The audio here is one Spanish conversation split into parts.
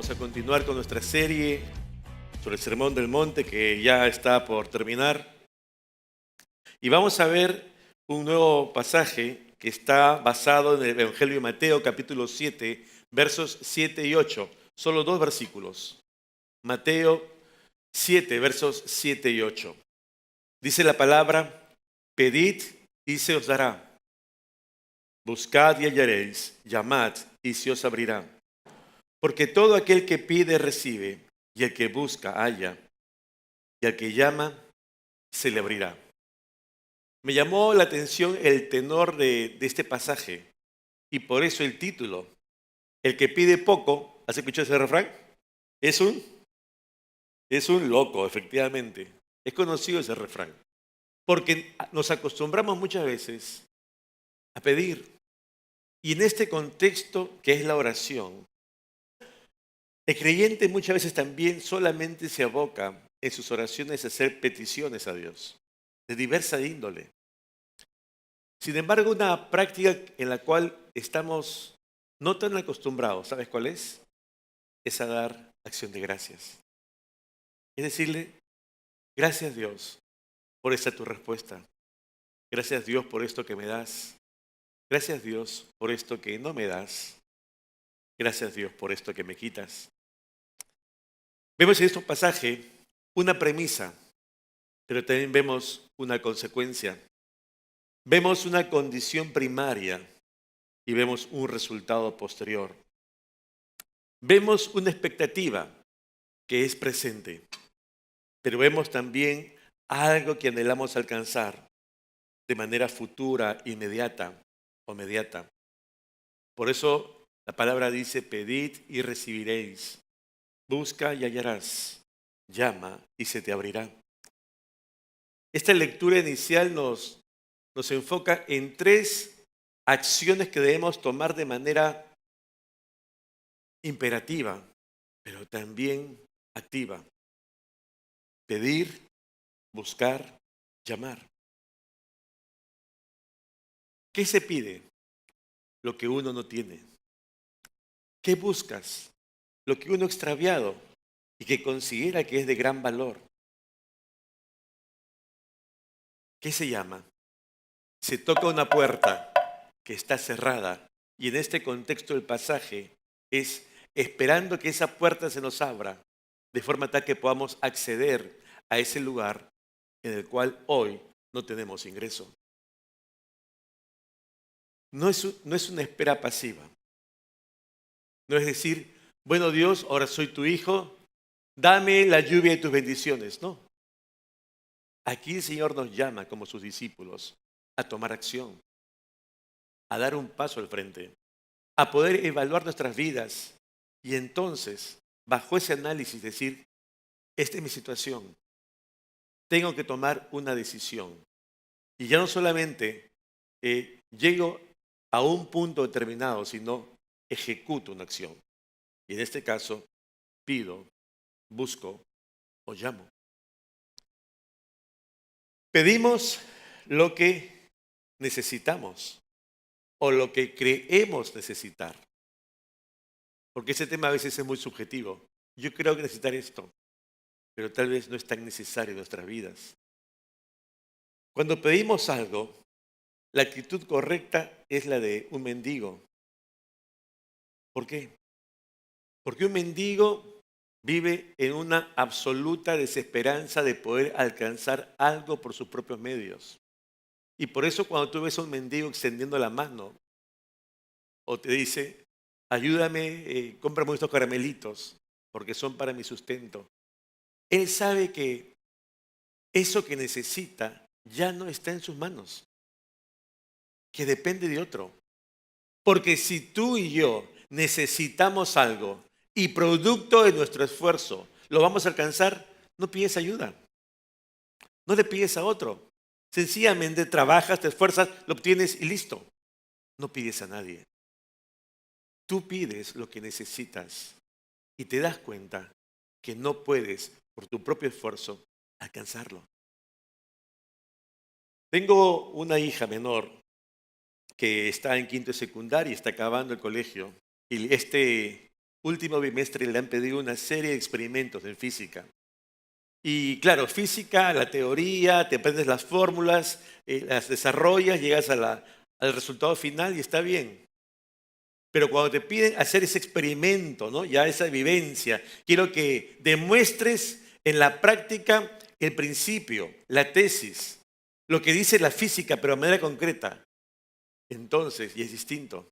Vamos a continuar con nuestra serie sobre el Sermón del Monte que ya está por terminar. Y vamos a ver un nuevo pasaje que está basado en el Evangelio de Mateo, capítulo 7, versos 7 y 8. Solo dos versículos. Mateo 7, versos 7 y 8. Dice la palabra: pedid y se os dará. Buscad y hallaréis. Llamad y se os abrirá. Porque todo aquel que pide recibe, y el que busca halla, y al que llama se le abrirá. Me llamó la atención el tenor de este pasaje, y por eso el título. El que pide poco, ¿has escuchado ese refrán? Es un, es un loco, efectivamente. Es conocido ese refrán. Porque nos acostumbramos muchas veces a pedir. Y en este contexto que es la oración, el creyente muchas veces también solamente se aboca en sus oraciones a hacer peticiones a Dios, de diversa índole. Sin embargo, una práctica en la cual estamos no tan acostumbrados, ¿sabes cuál es? Es a dar acción de gracias. Es decirle: gracias Dios por esta tu respuesta. Gracias Dios por esto que me das. Gracias Dios por esto que no me das. Gracias Dios por esto que me quitas. Vemos en este pasaje una premisa, pero también vemos una consecuencia. Vemos una condición primaria y vemos un resultado posterior. Vemos una expectativa que es presente, pero vemos también algo que anhelamos alcanzar de manera futura, inmediata o mediata. Por eso la palabra dice: pedid y recibiréis, busca y hallarás, llama y se te abrirá. Esta lectura inicial nos enfoca en tres acciones que debemos tomar de manera imperativa, pero también activa. Pedir, buscar, llamar. ¿Qué se pide? Lo que uno no tiene. ¿Qué buscas? Lo que uno ha extraviado y que considera que es de gran valor. ¿Qué se llama? Se toca una puerta que está cerrada y en este contexto del pasaje es esperando que esa puerta se nos abra de forma tal que podamos acceder a ese lugar en el cual hoy no tenemos ingreso. No es una espera pasiva. No es decir: bueno Dios, ahora soy tu hijo, dame la lluvia de tus bendiciones. No. Aquí el Señor nos llama como sus discípulos a tomar acción, a dar un paso al frente, a poder evaluar nuestras vidas y entonces, bajo ese análisis, decir: esta es mi situación, tengo que tomar una decisión. Y ya no solamente llego a un punto determinado, sino ejecuto una acción. Y en este caso, pido, busco o llamo. Pedimos lo que necesitamos o lo que creemos necesitar. Porque ese tema a veces es muy subjetivo. Yo creo que necesitar esto, pero tal vez no es tan necesario en nuestras vidas. Cuando pedimos algo, la actitud correcta es la de un mendigo. ¿Por qué? Porque un mendigo vive en una absoluta desesperanza de poder alcanzar algo por sus propios medios. Y por eso cuando tú ves a un mendigo extendiendo la mano o te dice: ayúdame, cómprame estos caramelitos porque son para mi sustento, él sabe que eso que necesita ya no está en sus manos, que depende de otro. Porque si tú y yo necesitamos algo y producto de nuestro esfuerzo lo vamos a alcanzar, no pides ayuda, no le pides a otro. Sencillamente trabajas, te esfuerzas, lo obtienes y listo. No pides a nadie. Tú pides lo que necesitas y te das cuenta que no puedes, por tu propio esfuerzo, alcanzarlo. Tengo una hija menor que está en quinto de secundaria y está acabando el colegio. Y último bimestre le han pedido una serie de experimentos en física. Y claro, física, la teoría, te aprendes las fórmulas, las desarrollas, llegas al resultado final y está bien. Pero cuando te piden hacer ese experimento, ¿no? Ya esa vivencia, quiero que demuestres en la práctica el principio, la tesis, lo que dice la física, pero de manera concreta. Entonces, y es distinto.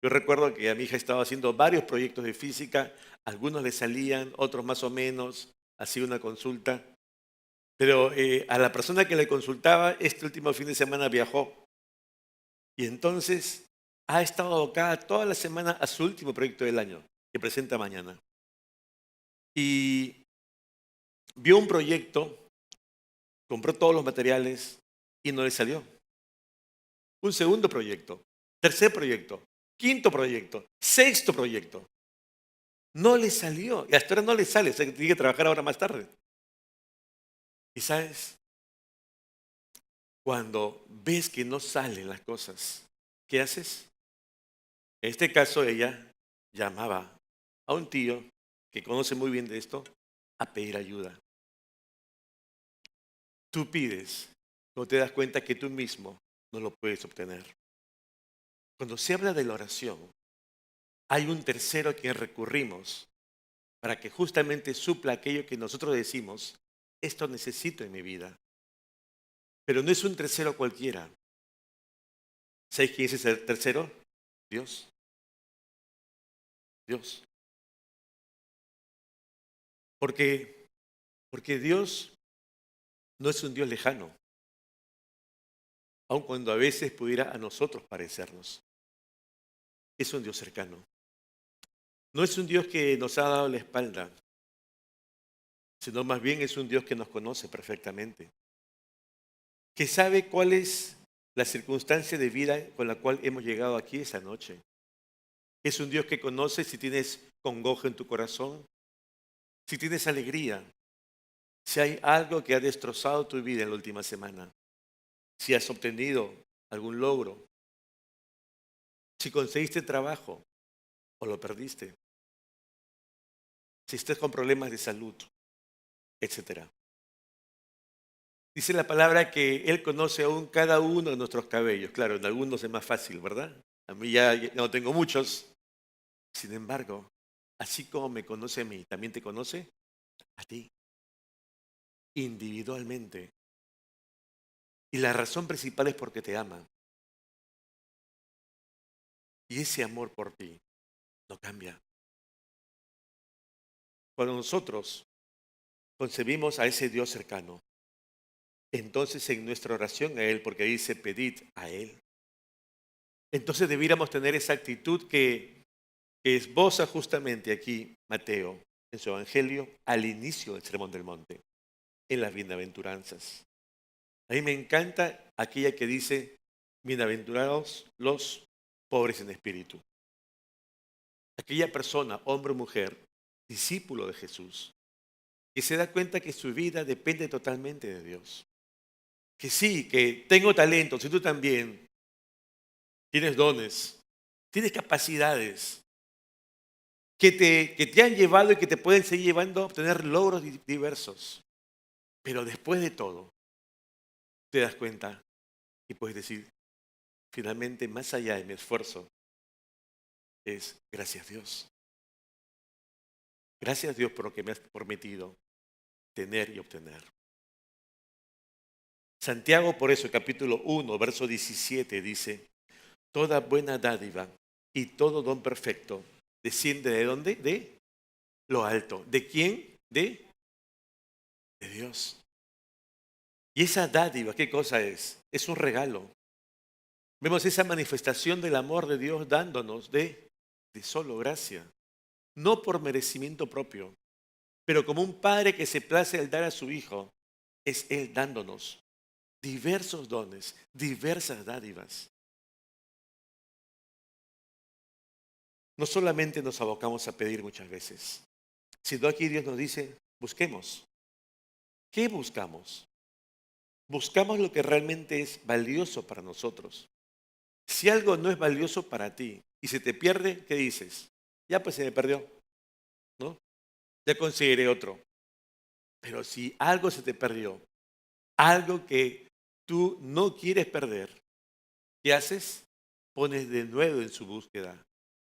Yo recuerdo que a mi hija estaba haciendo varios proyectos de física, algunos le salían, otros más o menos, hacía una consulta. Pero a la persona que le consultaba, este último fin de semana viajó. Y entonces ha estado abocada toda la semana a su último proyecto del año, que presenta mañana. Y vio un proyecto, compró todos los materiales y no le salió. Un segundo proyecto, tercer proyecto, quinto proyecto, sexto proyecto. No le salió. Y hasta ahora no le sale, o sea que tiene que trabajar ahora más tarde. Y sabes, cuando ves que no salen las cosas, ¿qué haces? En este caso ella llamaba a un tío que conoce muy bien de esto a pedir ayuda. Tú pides, no te das cuenta que tú mismo no lo puedes obtener. Cuando se habla de la oración, hay un tercero a quien recurrimos para que justamente supla aquello que nosotros decimos, esto necesito en mi vida. Pero no es un tercero cualquiera. ¿Sabes quién es ese tercero? Dios. Dios. Porque, porque Dios no es un Dios lejano, aun cuando a veces pudiera a nosotros parecernos. Es un Dios cercano. No es un Dios que nos ha dado la espalda, sino más bien es un Dios que nos conoce perfectamente, que sabe cuál es la circunstancia de vida con la cual hemos llegado aquí esa noche. Es un Dios que conoce si tienes congoja en tu corazón, si tienes alegría, si hay algo que ha destrozado tu vida en la última semana, si has obtenido algún logro, si conseguiste trabajo o lo perdiste, si estás con problemas de salud, etcétera. Dice la palabra que Él conoce aún cada uno de nuestros cabellos. Claro, en algunos es más fácil, ¿verdad? A mí ya no tengo muchos. Sin embargo, así como me conoce a mí, también te conoce a ti, individualmente. Y la razón principal es porque te ama. Y ese amor por ti no cambia. Cuando nosotros concebimos a ese Dios cercano, entonces en nuestra oración a Él, porque dice pedid a Él, entonces debiéramos tener esa actitud que esboza justamente aquí Mateo en su Evangelio al inicio del Sermón del Monte, en las bienaventuranzas. A mí me encanta aquella que dice, bienaventurados los pobres en espíritu. Aquella persona, hombre o mujer, discípulo de Jesús, que se da cuenta que su vida depende totalmente de Dios. Que sí, que tengo talentos y tú también tienes dones, tienes capacidades que te han llevado y que te pueden seguir llevando a obtener logros diversos. Pero después de todo, te das cuenta y puedes decir, finalmente, más allá de mi esfuerzo, es gracias Dios. Gracias Dios por lo que me has permitido tener y obtener. Santiago, por eso, capítulo 1, verso 17, dice, toda buena dádiva y todo don perfecto desciende ¿de dónde? De lo alto. ¿De quién? De Dios. Y esa dádiva, ¿qué cosa es? Es un regalo. Vemos esa manifestación del amor de Dios dándonos de solo gracia, no por merecimiento propio, pero como un padre que se place al dar a su hijo, es Él dándonos diversos dones, diversas dádivas. No solamente nos abocamos a pedir muchas veces, sino aquí Dios nos dice, busquemos. ¿Qué buscamos? Buscamos lo que realmente es valioso para nosotros. Si algo no es valioso para ti y se te pierde, ¿qué dices? Ya pues se me perdió, ¿no? Ya conseguiré otro. Pero si algo se te perdió, algo que tú no quieres perder, ¿qué haces? Pones de nuevo en su búsqueda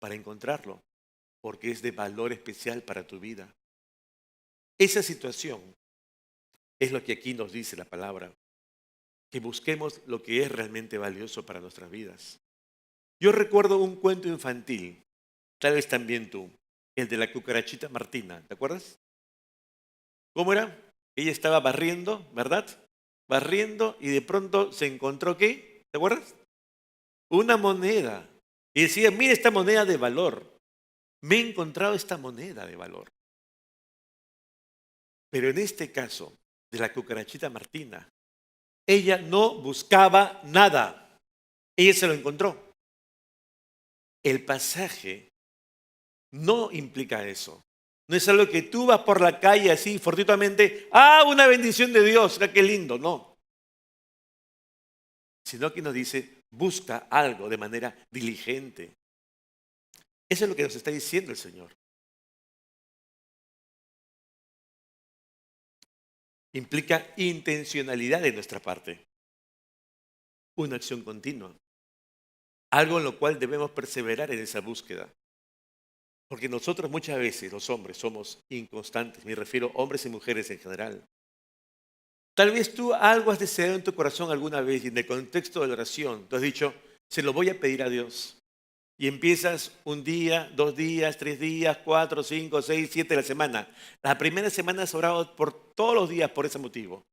para encontrarlo, porque es de valor especial para tu vida. Esa situación es lo que aquí nos dice la palabra, que busquemos lo que es realmente valioso para nuestras vidas. Yo recuerdo un cuento infantil, tal vez también tú, el de la cucarachita Martina, ¿te acuerdas? ¿Cómo era? Ella estaba barriendo, ¿verdad? Barriendo y de pronto se encontró ¿qué? ¿Te acuerdas? Una moneda. Y decía, mira esta moneda de valor. Me he encontrado esta moneda de valor. Pero en este caso, de la cucarachita Martina, ella no buscaba nada. Ella se lo encontró. El pasaje no implica eso. No es algo que tú vas por la calle así fortuitamente, una bendición de Dios, qué lindo, no. Sino que nos dice, busca algo de manera diligente. Eso es lo que nos está diciendo el Señor. Implica intencionalidad de nuestra parte, una acción continua, algo en lo cual debemos perseverar en esa búsqueda. Porque nosotros muchas veces, los hombres, somos inconstantes, me refiero a hombres y mujeres en general. Tal vez tú algo has deseado en tu corazón alguna vez y en el contexto de la oración, tú has dicho, se lo voy a pedir a Dios. Y empiezas un día, 2 días, 3 días, 4, 5, 6, 7 de la semana. La primera semana has orado por todos los días por ese motivo.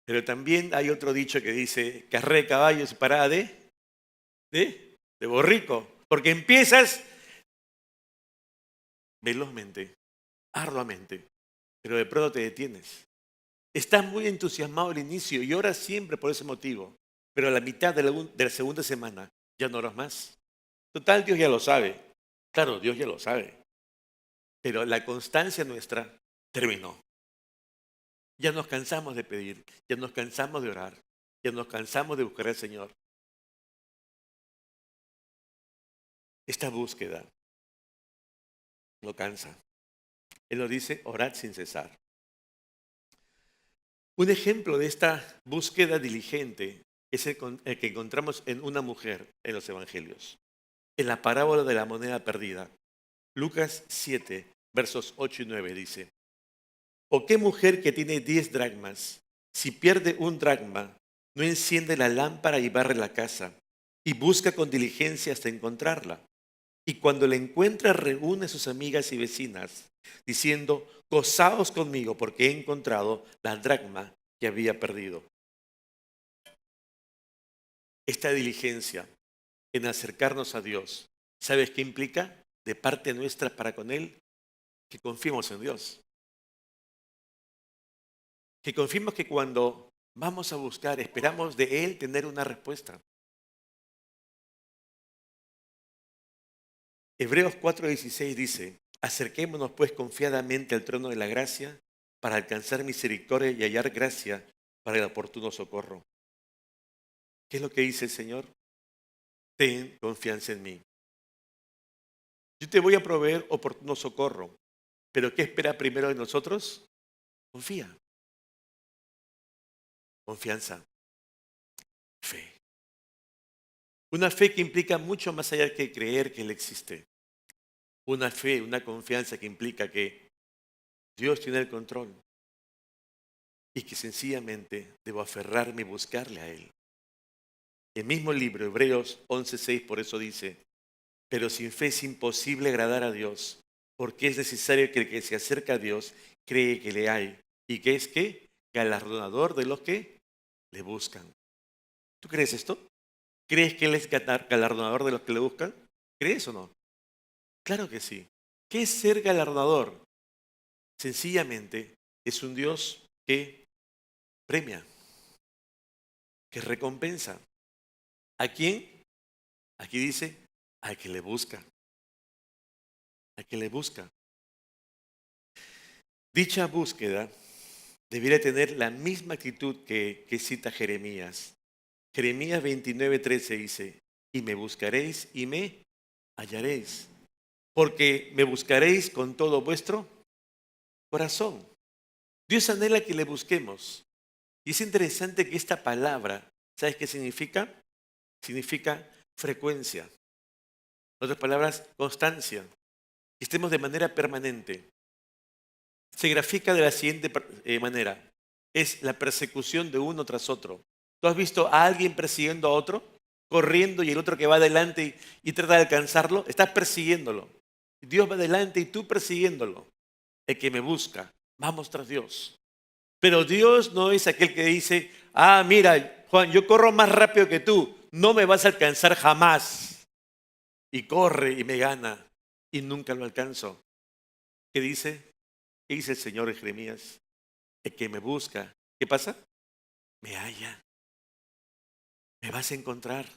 Pero también hay otro dicho que dice, carrera de caballos y parada de borrico. Porque empiezas velozmente, arduamente, pero de pronto te detienes. Estás muy entusiasmado al inicio y oras siempre por ese motivo, pero a la mitad de la segunda semana ya no oras más. Total, Dios ya lo sabe. Claro, Dios ya lo sabe. Pero la constancia nuestra terminó. Ya nos cansamos de pedir, ya nos cansamos de orar, ya nos cansamos de buscar al Señor. Esta búsqueda lo cansa. Él lo dice, orad sin cesar. Un ejemplo de esta búsqueda diligente es el que encontramos en una mujer en los evangelios, en la parábola de la moneda perdida. Lucas 7, versos 8 y 9 dice, ¿o qué mujer que tiene 10 dracmas, si pierde un dracma, no enciende la lámpara y barre la casa y busca con diligencia hasta encontrarla? Y cuando la encuentra, reúne a sus amigas y vecinas, diciendo, gozaos conmigo porque he encontrado la dracma que había perdido. Esta diligencia en acercarnos a Dios, ¿sabes qué implica? De parte nuestra para con Él, que confiemos en Dios. Que confiemos que cuando vamos a buscar, esperamos de Él tener una respuesta. Hebreos 4:16 dice, acerquémonos pues confiadamente al trono de la gracia para alcanzar misericordia y hallar gracia para el oportuno socorro. ¿Qué es lo que dice el Señor? Ten confianza en mí. Yo te voy a proveer oportuno socorro, pero ¿qué espera primero de nosotros? Confía, confianza, fe. Una fe que implica mucho más allá que creer que Él existe. Una fe, una confianza que implica que Dios tiene el control y que sencillamente debo aferrarme y buscarle a Él. El mismo libro, Hebreos 11:6, por eso dice, pero sin fe es imposible agradar a Dios, porque es necesario que el que se acerca a Dios cree que le hay y que es que galardonador de los que le buscan. ¿Tú crees esto? ¿Crees que Él es galardonador de los que le buscan? ¿Crees o no? Claro que sí. ¿Qué es ser galardonador? Sencillamente es un Dios que premia, que recompensa. ¿A quién? Aquí dice, al que le busca, al que le busca. Dicha búsqueda debiera tener la misma actitud que cita Jeremías. Jeremías 29:13 dice, y me buscaréis y me hallaréis. porque me buscaréis con todo vuestro corazón. Dios anhela que le busquemos. Y es interesante que esta palabra, ¿sabes qué significa? Significa frecuencia. En otras palabras, constancia. Que estemos de manera permanente. Se grafica de la siguiente manera. Es la persecución de uno tras otro. ¿Tú has visto a alguien persiguiendo a otro? Corriendo y el otro que va adelante y trata de alcanzarlo. Estás persiguiéndolo. Dios va adelante y tú persiguiéndolo. El que me busca, vamos tras Dios. Pero Dios no es aquel que dice, mira, Juan, yo corro más rápido que tú, no me vas a alcanzar jamás. Y corre y me gana y nunca lo alcanzo. ¿Qué dice? ¿Qué dice el Señor en Jeremías? El que me busca, ¿qué pasa? Me halla. Me vas a encontrar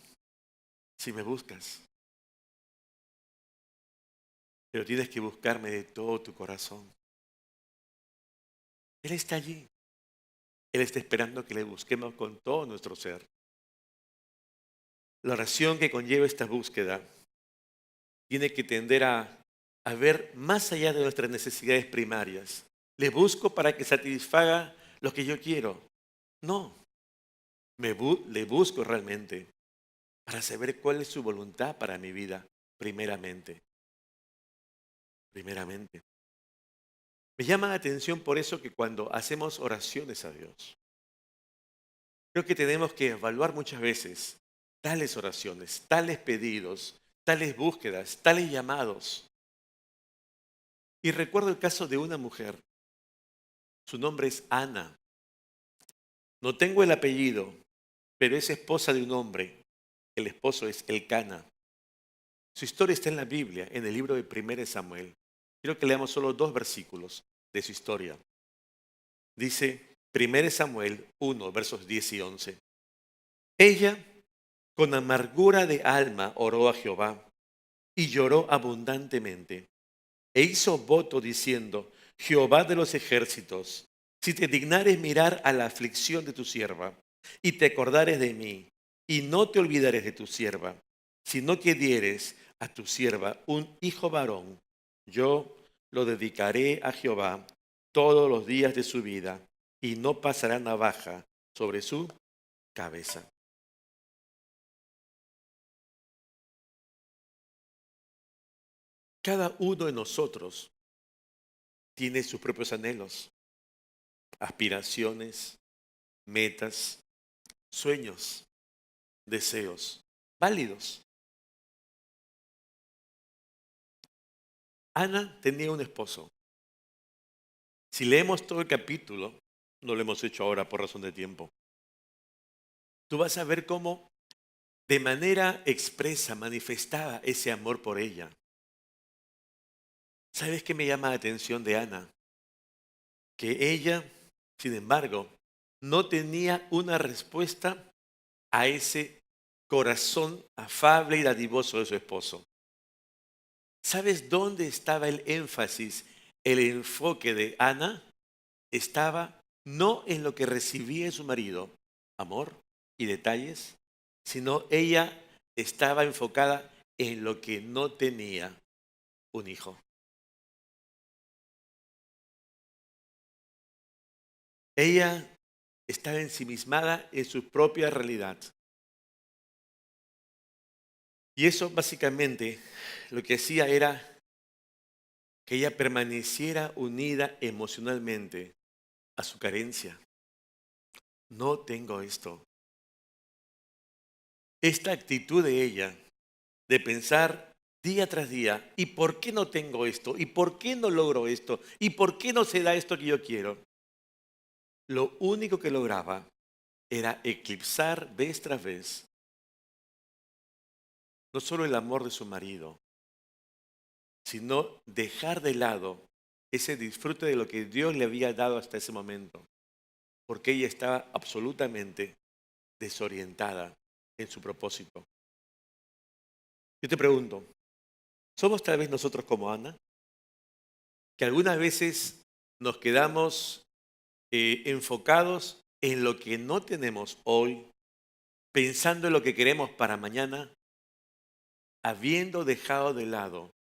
si me buscas. Pero tienes que buscarme de todo tu corazón. Él está allí. Él está esperando que le busquemos con todo nuestro ser. La oración que conlleva esta búsqueda tiene que tender a ver más allá de nuestras necesidades primarias. Le busco para que satisfaga lo que yo quiero. No, le busco realmente para saber cuál es su voluntad para mi vida, primeramente. Primeramente. Me llama la atención por eso que cuando hacemos oraciones a Dios, creo que tenemos que evaluar muchas veces tales oraciones, tales pedidos, tales búsquedas, tales llamados. Y recuerdo el caso de una mujer, su nombre es Ana. No tengo el apellido, pero es esposa de un hombre. El esposo es Elcana. Su historia está en la Biblia, en el libro de 1 Samuel. Quiero que leamos solo 2 versículos de su historia. Dice 1 Samuel 1, versos 10 y 11. Ella, con amargura de alma, oró a Jehová y lloró abundantemente. E hizo voto diciendo, Jehová de los ejércitos, si te dignares mirar a la aflicción de tu sierva, y te acordares de mí, y no te olvidares de tu sierva, sino que dieres a tu sierva un hijo varón, yo lo dedicaré a Jehová todos los días de su vida, y no pasará navaja sobre su cabeza. Cada uno de nosotros tiene sus propios anhelos, aspiraciones, metas, sueños, deseos, válidos. Ana tenía un esposo. Si leemos todo el capítulo, no lo hemos hecho ahora por razón de tiempo, tú vas a ver cómo de manera expresa manifestaba ese amor por ella. ¿Sabes qué me llama la atención de Ana? Que ella, sin embargo, no tenía una respuesta a ese corazón afable y dadivoso de su esposo. ¿Sabes dónde estaba el énfasis, el enfoque de Ana? Estaba no en lo que recibía de su marido, amor y detalles, sino ella estaba enfocada en lo que no tenía, un hijo. Ella estaba ensimismada en su propia realidad. Y eso básicamente lo que hacía era que ella permaneciera unida emocionalmente a su carencia. No tengo esto. Esta actitud de ella de pensar día tras día, ¿y por qué no tengo esto? ¿Y por qué no logro esto? ¿Y por qué no se da esto que yo quiero? Lo único que lograba era eclipsar vez tras vez no solo el amor de su marido, sino dejar de lado ese disfrute de lo que Dios le había dado hasta ese momento, porque ella estaba absolutamente desorientada en su propósito. Yo te pregunto, ¿somos tal vez nosotros como Ana? Que algunas veces nos quedamos enfocados en lo que no tenemos hoy, pensando en lo que queremos para mañana, habiendo dejado de lado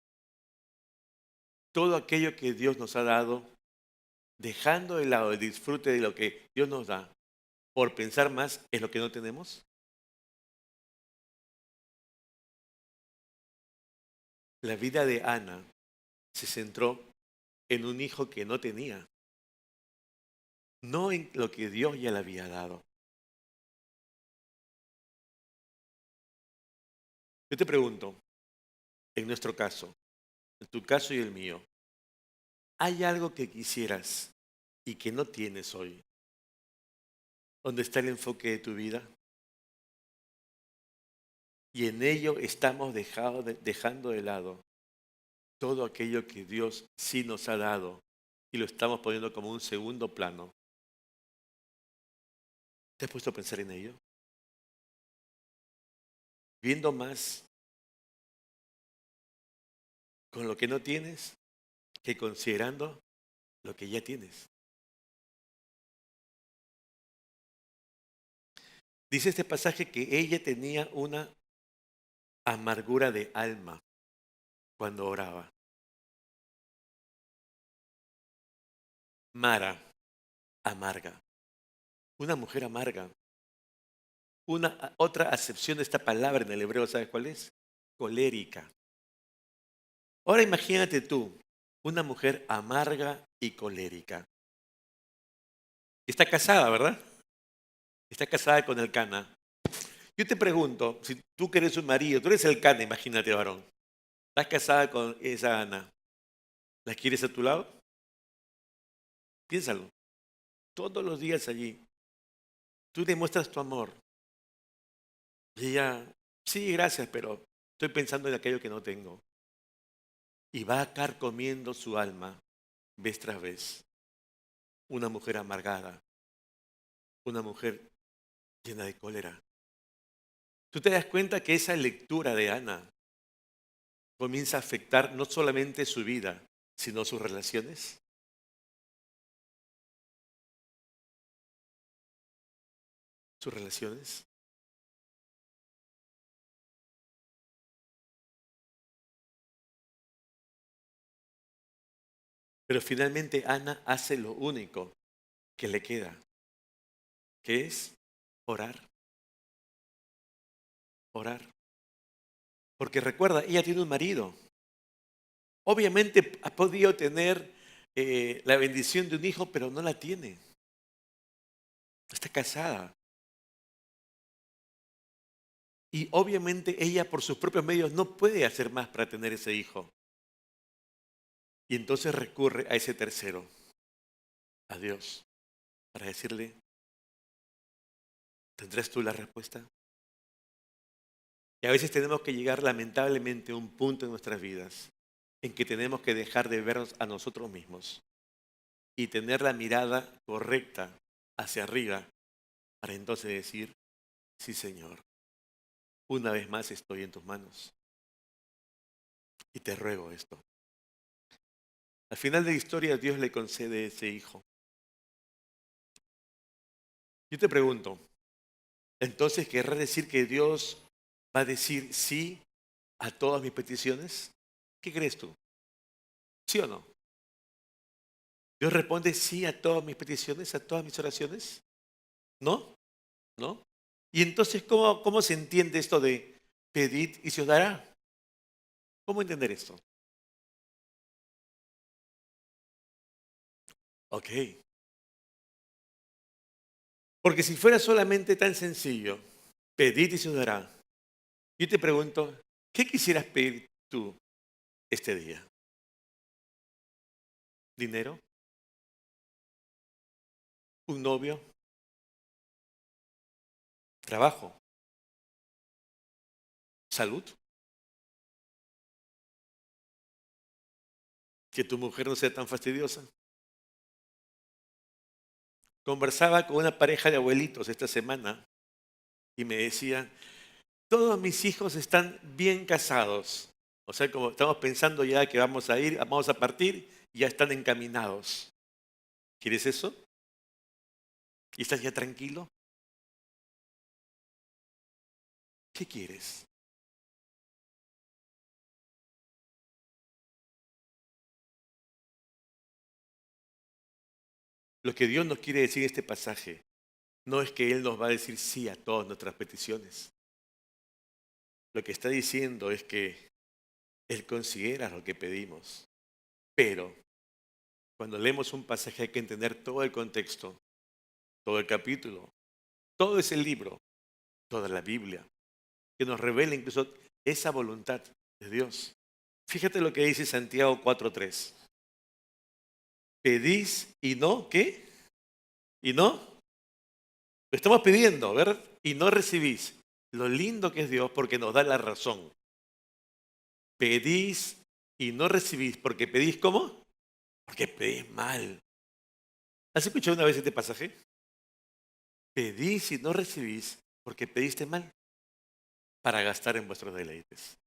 todo aquello que Dios nos ha dado, dejando de lado el disfrute de lo que Dios nos da, por pensar más en lo que no tenemos? La vida de Ana se centró en un hijo que no tenía, no en lo que Dios ya le había dado. Yo te pregunto, en nuestro caso, en tu caso y el mío, ¿hay algo que quisieras y que no tienes hoy? ¿Dónde está el enfoque de tu vida? Y en ello estamos dejando de lado todo aquello que Dios sí nos ha dado y lo estamos poniendo como un segundo plano. ¿Te has puesto a pensar en ello? Viendo más con lo que no tienes que considerando lo que ya tienes. Dice este pasaje que ella tenía una amargura de alma cuando oraba. Mara, amarga. Una mujer amarga. Una otra acepción de esta palabra en el hebreo, ¿sabes cuál es? Colérica. Ahora imagínate tú, una mujer amarga y colérica. Está casada, ¿verdad? Está casada con el Cana. Yo te pregunto, si tú que eres un marido, tú eres el Cana, imagínate, varón. Estás casada con esa Ana. ¿La quieres a tu lado? Piénsalo. Todos los días allí. Tú demuestras tu amor. Y ella, sí, gracias, pero estoy pensando en aquello que no tengo. Y va a carcomiendo su alma vez tras vez. Una mujer amargada, una mujer llena de cólera. Tú te das cuenta que esa lectura de Ana comienza a afectar no solamente su vida, sino sus relaciones. Sus relaciones. Pero finalmente Ana hace lo único que le queda, que es orar, orar. Porque recuerda, ella tiene un marido. Obviamente ha podido tener la bendición de un hijo, pero no la tiene. Está casada. Y obviamente ella por sus propios medios no puede hacer más para tener ese hijo. Y entonces recurre a ese tercero, a Dios, para decirle, ¿tendrás tú la respuesta? Y a veces tenemos que llegar lamentablemente a un punto en nuestras vidas en que tenemos que dejar de vernos a nosotros mismos y tener la mirada correcta hacia arriba para entonces decir, sí Señor, una vez más estoy en tus manos y te ruego esto. Al final de la historia Dios le concede ese hijo. Yo te pregunto, ¿entonces querrá decir que Dios va a decir sí a todas mis peticiones? ¿Qué crees tú? ¿Sí o no? ¿Dios responde sí a todas mis peticiones, a todas mis oraciones? ¿No? ¿No? Y entonces, ¿cómo se entiende esto de pedid y se os dará? ¿Cómo entender esto? Ok. Porque si fuera solamente tan sencillo, pedid y se os dará. Yo te pregunto, ¿qué quisieras pedir tú este día? ¿Dinero? ¿Un novio? ¿Trabajo? ¿Salud? ¿Que tu mujer no sea tan fastidiosa? Conversaba con una pareja de abuelitos esta semana y me decía, todos mis hijos están bien casados. O sea, como estamos pensando ya que vamos a ir, vamos a partir, ya están encaminados. ¿Quieres eso? ¿Y estás ya tranquilo? ¿Qué quieres? Lo que Dios nos quiere decir en este pasaje no es que Él nos va a decir sí a todas nuestras peticiones. Lo que está diciendo es que Él considera lo que pedimos. Pero cuando leemos un pasaje hay que entender todo el contexto, todo el capítulo, todo ese libro, toda la Biblia, que nos revela incluso esa voluntad de Dios. Fíjate lo que dice Santiago 4:3. Pedís y no, ¿qué? Y no, lo estamos pidiendo, ¿verdad? Y no recibís. Lo lindo que es Dios porque nos da la razón. Pedís y no recibís porque pedís ¿cómo? Porque pedís mal. ¿Has escuchado una vez este pasaje? Pedís y no recibís porque pediste mal para gastar en vuestros deleites.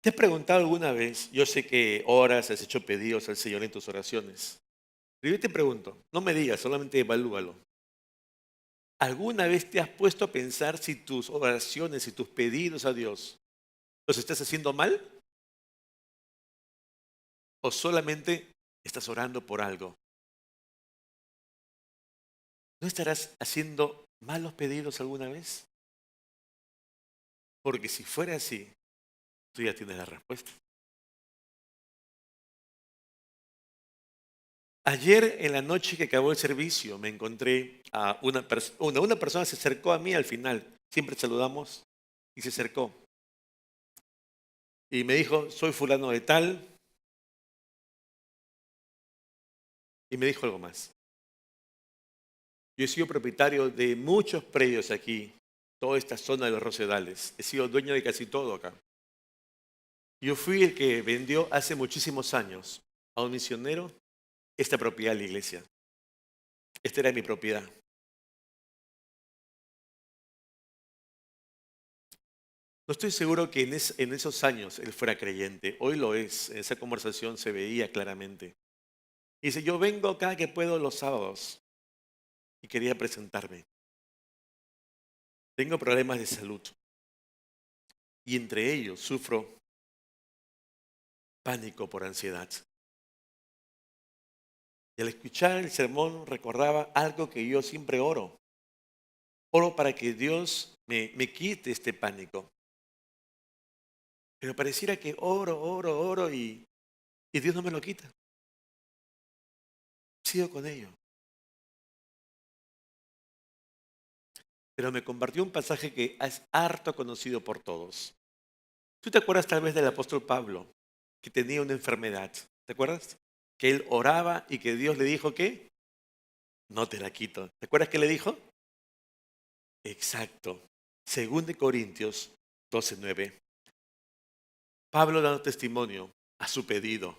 ¿Te has preguntado alguna vez? Yo sé que oras, has hecho pedidos al Señor en tus oraciones. Pero yo te pregunto, no me digas, solamente evalúalo. ¿Alguna vez te has puesto a pensar si tus oraciones y tus pedidos a Dios los estás haciendo mal o solamente estás orando por algo? ¿No estarás haciendo malos pedidos alguna vez? Porque si fuera así, tú ya tienes la respuesta. Ayer en la noche que acabó el servicio me encontré a una persona se acercó a mí al final, siempre saludamos, y se acercó y me dijo, soy fulano de tal, y me dijo algo más. Yo he sido propietario de muchos predios aquí, toda esta zona de los Rosedales, he sido dueño de casi todo acá. Yo fui el que vendió hace muchísimos años a un misionero esta propiedad de la iglesia. Esta era mi propiedad. No estoy seguro que en esos años él fuera creyente. Hoy lo es. En esa conversación se veía claramente. Y dice, yo vengo cada que puedo los sábados y quería presentarme. Tengo problemas de salud y entre ellos sufro pánico por ansiedad. Y al escuchar el sermón recordaba algo que yo siempre oro. Oro para que Dios me quite este pánico. Pero pareciera que oro y Dios no me lo quita. Sigo con ello. Pero me compartió un pasaje que es harto conocido por todos. ¿Tú te acuerdas tal vez del apóstol Pablo, que tenía una enfermedad? ¿Te acuerdas? Que él oraba y que Dios le dijo que no te la quito. ¿Te acuerdas que le dijo? Exacto. Según de Corintios 12:9. Pablo dando testimonio a su pedido.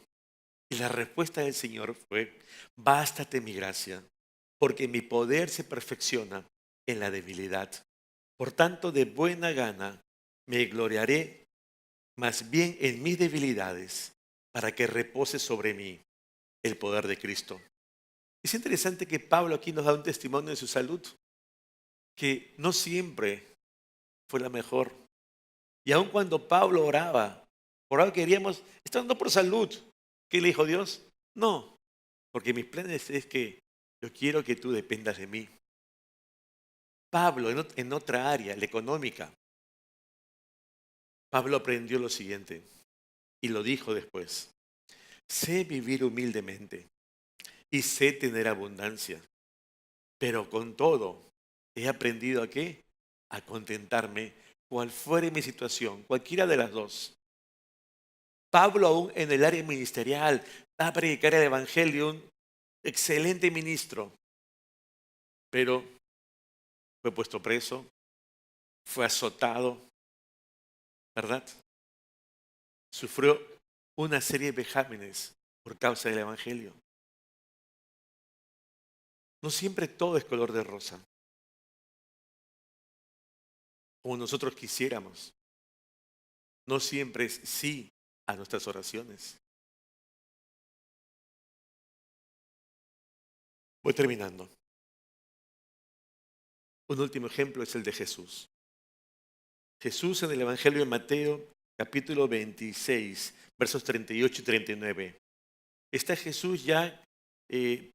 Y la respuesta del Señor fue, bástate mi gracia, porque mi poder se perfecciona en la debilidad. Por tanto, de buena gana me gloriaré más bien en mis debilidades, para que repose sobre mí el poder de Cristo. Es interesante que Pablo aquí nos da un testimonio de su salud, que no siempre fue la mejor. Y aun cuando Pablo oraba queríamos, está orando por salud. ¿Qué le dijo Dios? No, porque mis planes es que yo quiero que tú dependas de mí. Pablo, en otra área, la económica, Pablo aprendió lo siguiente y lo dijo después. Sé vivir humildemente y sé tener abundancia, pero con todo he aprendido a qué? A contentarme cual fuere mi situación, cualquiera de las dos. Pablo aún en el área ministerial va a predicar el evangelio, un excelente ministro, pero fue puesto preso, fue azotado, ¿verdad? Sufrió una serie de vejámenes por causa del evangelio. No siempre todo es color de rosa, como nosotros quisiéramos. No siempre es sí a nuestras oraciones. Voy terminando. Un último ejemplo es el de Jesús. Jesús en el Evangelio de Mateo, capítulo 26, versos 38 y 39. Está Jesús ya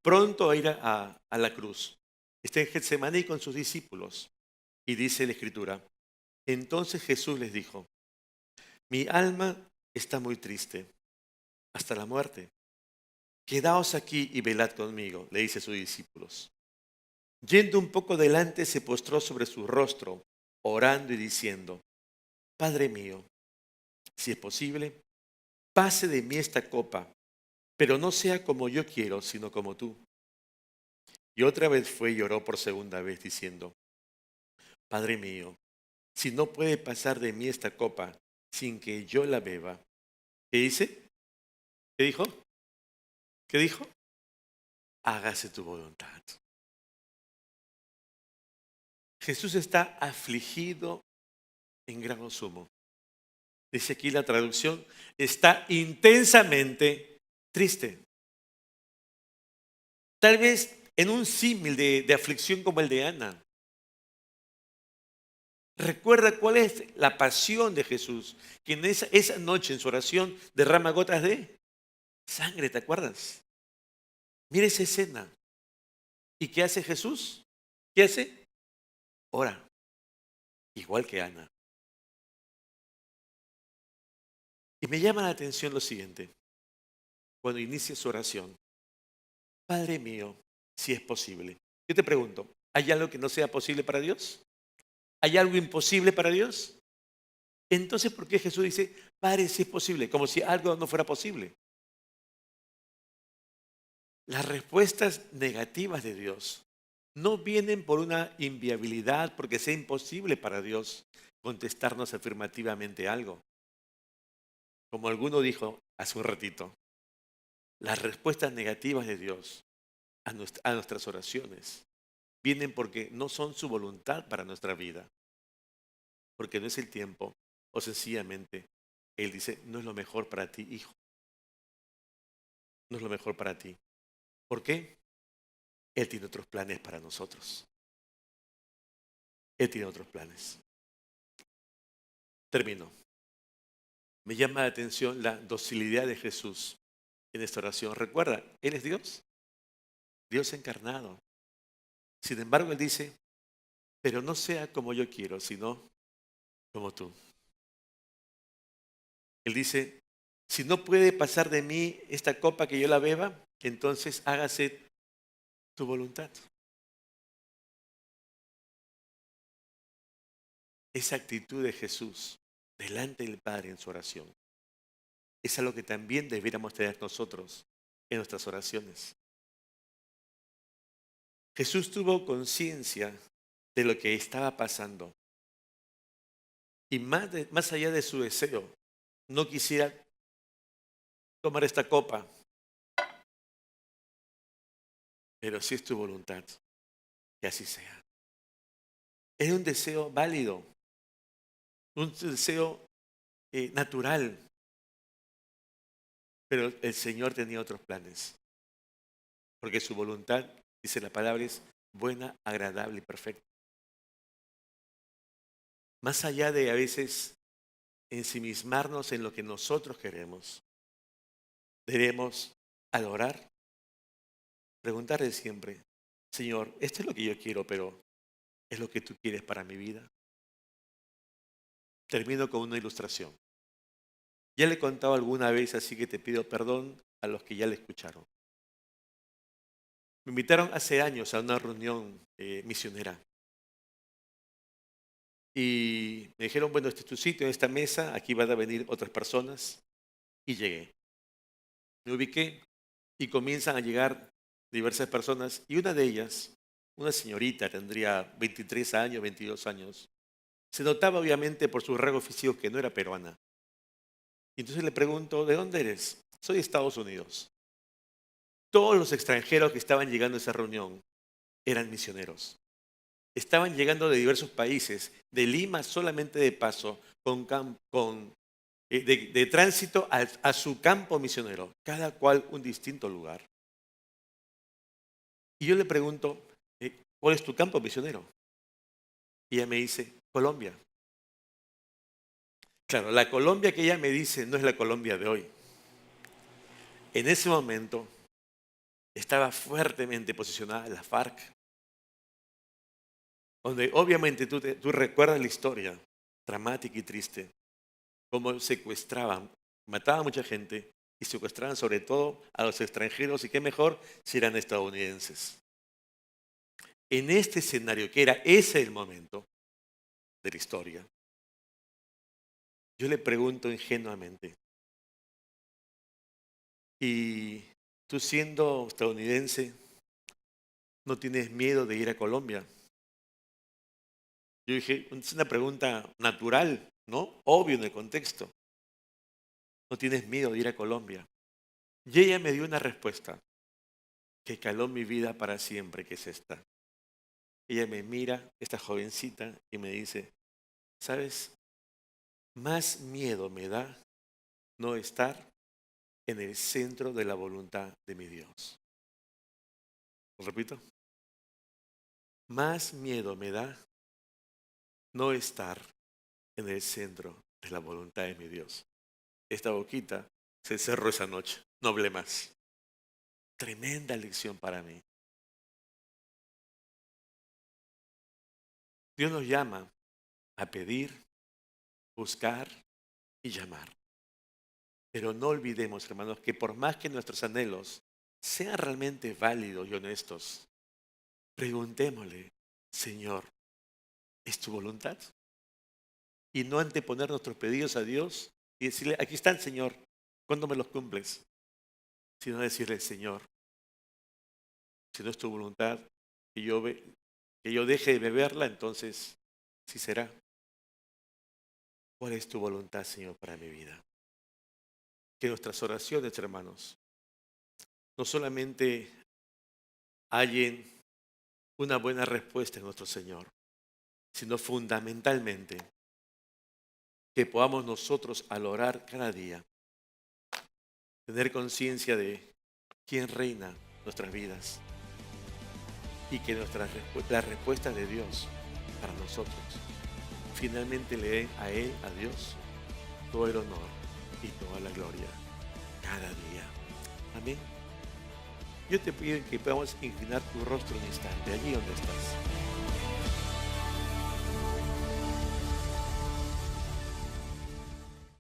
pronto a ir a la cruz. Está en Getsemaní con sus discípulos. Y dice la Escritura, entonces Jesús les dijo, mi alma está muy triste, hasta la muerte. Quedaos aquí y velad conmigo, le dice a sus discípulos. Yendo un poco delante, se postró sobre su rostro, orando y diciendo, Padre mío, si es posible, pase de mí esta copa, pero no sea como yo quiero, sino como tú. Y otra vez fue y oró por segunda vez, diciendo, Padre mío, si no puede pasar de mí esta copa sin que yo la beba. ¿Qué dice? ¿Qué dijo? ¿Qué dijo? Hágase tu voluntad. Jesús está afligido en grado sumo. Dice aquí la traducción, está intensamente triste. Tal vez en un símil de aflicción como el de Ana. Recuerda cuál es la pasión de Jesús, que en esa noche en su oración derrama gotas de sangre, ¿te acuerdas? Mira esa escena. ¿Y qué hace Jesús? ¿Qué hace? Ora, igual que Ana. Y me llama la atención lo siguiente, cuando inicia su oración. Padre mío, si es posible. Yo te pregunto, ¿hay algo que no sea posible para Dios? ¿Hay algo imposible para Dios? Entonces, ¿por qué Jesús dice, Padre, si es posible? Como si algo no fuera posible. Las respuestas negativas de Dios no vienen por una inviabilidad, porque sea imposible para Dios contestarnos afirmativamente algo. Como alguno dijo hace un ratito, las respuestas negativas de Dios a nuestras oraciones vienen porque no son su voluntad para nuestra vida, porque no es el tiempo, o sencillamente Él dice, no es lo mejor para ti, hijo, no es lo mejor para ti. ¿Por qué? Él tiene otros planes para nosotros. Él tiene otros planes. Termino. Me llama la atención la docilidad de Jesús en esta oración. Recuerda, Él es Dios, Dios encarnado. Sin embargo, Él dice, pero no sea como yo quiero, sino como tú. Él dice, si no puede pasar de mí esta copa que yo la beba, entonces hágase tu voluntad. Esa actitud de Jesús delante del Padre en su oración es algo que también debiéramos tener nosotros en nuestras oraciones. Jesús tuvo conciencia de lo que estaba pasando y más allá de su deseo, no quisiera tomar esta copa, pero sí es tu voluntad, que así sea. Es un deseo válido, un deseo natural, pero el Señor tenía otros planes, porque su voluntad, dice la palabra, es buena, agradable y perfecta. Más allá de a veces ensimismarnos en lo que nosotros queremos, debemos adorar, preguntarle siempre, Señor, esto es lo que yo quiero, pero ¿es lo que tú quieres para mi vida? Termino con una ilustración. Ya le he contado alguna vez, así que te pido perdón a los que ya le escucharon. Me invitaron hace años a una reunión misionera. Y me dijeron, bueno, este es tu sitio, en esta mesa, aquí van a venir otras personas. Y llegué. Me ubiqué y comienzan a llegar diversas personas. Y una de ellas, una señorita, tendría 23 años, 22 años. Se notaba obviamente por sus rasgos físicos que no era peruana. Y entonces le pregunto, ¿de dónde eres? Soy de Estados Unidos. Todos los extranjeros que estaban llegando a esa reunión eran misioneros. Estaban llegando de diversos países, de Lima solamente de paso, de tránsito a su campo misionero, cada cual un distinto lugar. Y yo le pregunto, ¿cuál es tu campo misionero? Y ella me dice, Colombia. Claro, la Colombia que ella me dice no es la Colombia de hoy. En ese momento estaba fuertemente posicionada la FARC, donde obviamente tú recuerdas la historia dramática y triste, cómo secuestraban, mataban a mucha gente y secuestraban sobre todo a los extranjeros, y qué mejor si eran estadounidenses. En este escenario, que era ese el momento de la historia, yo le pregunto ingenuamente, ¿y tú siendo estadounidense no tienes miedo de ir a Colombia? Yo dije, es una pregunta natural, ¿no? Obvio en el contexto. ¿No tienes miedo de ir a Colombia? Y ella me dio una respuesta que caló mi vida para siempre, que es esta. Ella me mira, esta jovencita, y me dice, ¿sabes? Más miedo me da no estar en el centro de la voluntad de mi Dios. ¿Lo repito? Más miedo me da no estar en el centro de la voluntad de mi Dios. Esta boquita se cerró esa noche, no hablé más. Tremenda lección para mí. Dios nos llama a pedir, buscar y llamar. Pero no olvidemos, hermanos, que por más que nuestros anhelos sean realmente válidos y honestos, preguntémosle, Señor, ¿es tu voluntad? Y no anteponer nuestros pedidos a Dios y decirle, aquí están, Señor, ¿cuándo me los cumples? Sino decirle, Señor, si no es tu voluntad que yo deje de beberla, entonces sí será. ¿Cuál es tu voluntad, Señor, para mi vida? Que nuestras oraciones, hermanos, no solamente hallen una buena respuesta en nuestro Señor, sino fundamentalmente que podamos nosotros al orar cada día tener conciencia de quién reina nuestras vidas y que las respuestas de Dios para nosotros finalmente le den a Él, a Dios, todo el honor y toda la gloria cada día. Amén. Yo te pido que podamos inclinar tu rostro un instante allí donde estás.